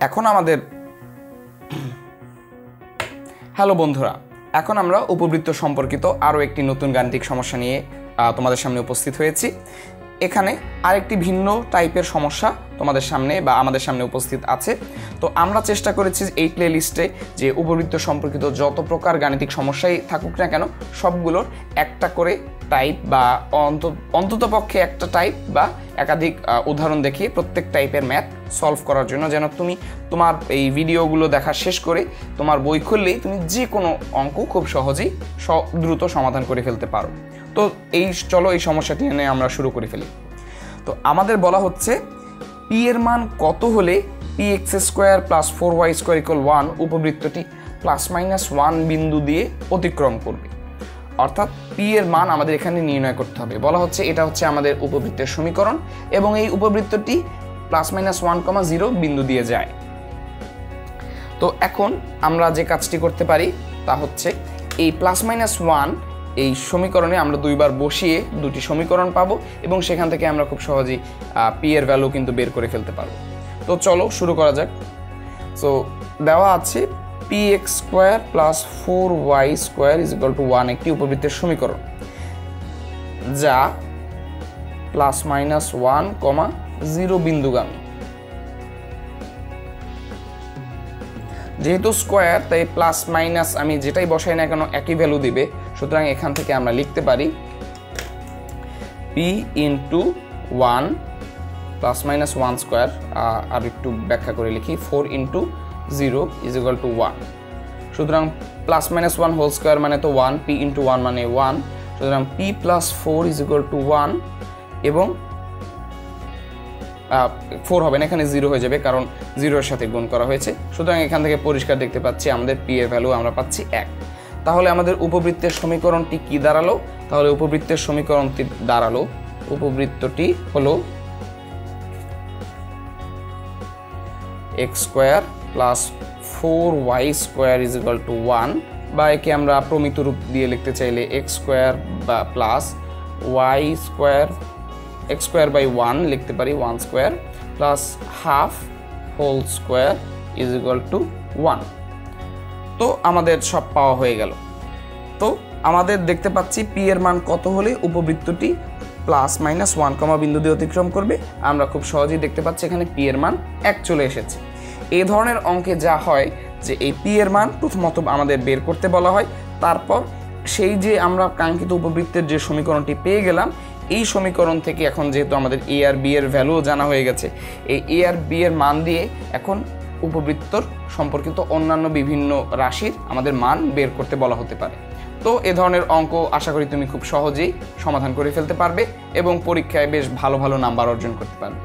এখন আমাদের হ্যালো বন্ধুরা, এখন আমরা উপবৃত্ত সম্পর্কিত আরও একটি নতুন গাণিতিক সমস্যা নিয়ে তোমাদের সামনে উপস্থিত হয়েছি। এখানে আরেকটি ভিন্ন টাইপের সমস্যা তোমাদের সামনে বা আমাদের সামনে উপস্থিত আছে। তো আমরা চেষ্টা করেছি এই প্লে লিস্টে যে উপবৃত্ত সম্পর্কিত যত প্রকার গাণিতিক সমস্যাই থাকুক না কেন সবগুলোর একটা করে টাইপ বা অন্ততপক্ষে একটা টাইপ বা একাধিক উদাহরণ দেখিয়ে প্রত্যেক টাইপের ম্যাথ সলভ করার জন্য, যেন তুমি তোমার এই ভিডিওগুলো দেখা শেষ করে তোমার বই খুললেই তুমি যে কোনো অঙ্ক খুব সহজেই দ্রুত সমাধান করে ফেলতে পারো। তো চলো এই সমস্যাটি এনে আমরা শুরু করে ফেলি। তো আমাদের বলা হচ্ছে পি এর মান কত হলে P x square plus 4y square equal 1 উপবৃত্তটি +-1 বিন্দু দিয়ে অতিক্রম করবে। অর্থাৎ পি এর মান আমাদের এখানে নির্ণয় করতে হবে। বলা হচ্ছে এটা হচ্ছে আমাদের উপবৃত্তের সমীকরণ এবং এই উপবৃত্তটি +-1, 0 বিন্দু দিয়ে যায়। তো এখন আমরা যে কাজটি করতে পারি তা হচ্ছে এই +-1 এই সমীকরণে আমরা দুইবার বসিয়ে দুটি সমীকরণ পাবো এবং সেখান থেকে আমরা খুব সহজেই পি এর ভ্যালু কিন্তু বের করে ফেলতে পারবো। তো চলো শুরু করা যাক। সো দেওয়া আছে P x square plus 4y square is equal to 1 একটি উপবৃত্তের সমীকরণ যা +-1, 0 বিন্দুগামী। যেহেতু স্কোয়ার তাই প্লাস মাইনাস আমি যেটাই বসাই না কেন একই ভ্যালু দিবে, সুতরাং এখান থেকে আমরা লিখতে পারি পি ইন্টু 1 +-1 স্কোয়ার, আর একটু ব্যাখ্যা করে লিখি 4 ইন্টু 0 ইজ ইকুয়াল টু 1। সুতরাং +-1 হোল স্কোয়ার মানে তো 1, পি ইন্টু 1 মানে 1, সুতরাং P plus 4 is equal to 1 এবং 4 হবে না, এখানে 0 হয়ে যাবে কারণ 0 এর সাথে গুণ করা হয়েছে। সুতরাং এখান থেকে পরিষ্কার দেখতে পাচ্ছি আমাদের পি এর ভ্যালু আমরা পাচ্ছি 1। তাহলে আমাদের উপবৃত্তের সমীকরণটি কি দাঁড়ালো? তাহলে উপবৃত্তের সমীকরণটি দাঁড়ালো, উপবৃত্তটি হলো x square plus 4y square is equal to 1, বা একে আমরা প্রমিত রূপ দিয়ে লিখতে চাইলে x স্কোয়ার বা plus y square x square by 1 লিখতে পারি, 1 square plus half whole square is equal to 1। তো আমাদের সব পাওয়া হয়ে গেল। তো আমাদের দেখতে পাচ্ছি পি এর মান কত হলে উপবৃত্তটি +-1 বিন্দু দিয়ে অতিক্রম করবে। আমরা খুব সহজেই দেখতে পাচ্ছি এখানে পি এর মান 1 চলে এসেছে। এই ধরনের অঙ্কে যা হয় যে এই পি এর মান প্রথমত আমাদের বের করতে বলা হয়, তারপর সেই যে আমরা কাঙ্ক্ষিত উপবৃত্তের যে সমীকরণটি পেয়ে গেলাম এই সমীকরণ থেকে এখন যেহেতু আমাদের এ আর বি এর ভ্যালু জানা হয়ে গেছে, এই এ আর বি এর মান দিয়ে এখন উপবৃত্তর সম্পর্কিত অন্যান্য বিভিন্ন রাশির আমাদের মান বের করতে বলা হতে পারে। তো এ ধরনের অঙ্ক আশা করি তুমি খুব সহজেই সমাধান করে ফেলতে পারবে এবং পরীক্ষায় বেশ ভালো ভালো নাম্বার অর্জন করতে পারবে।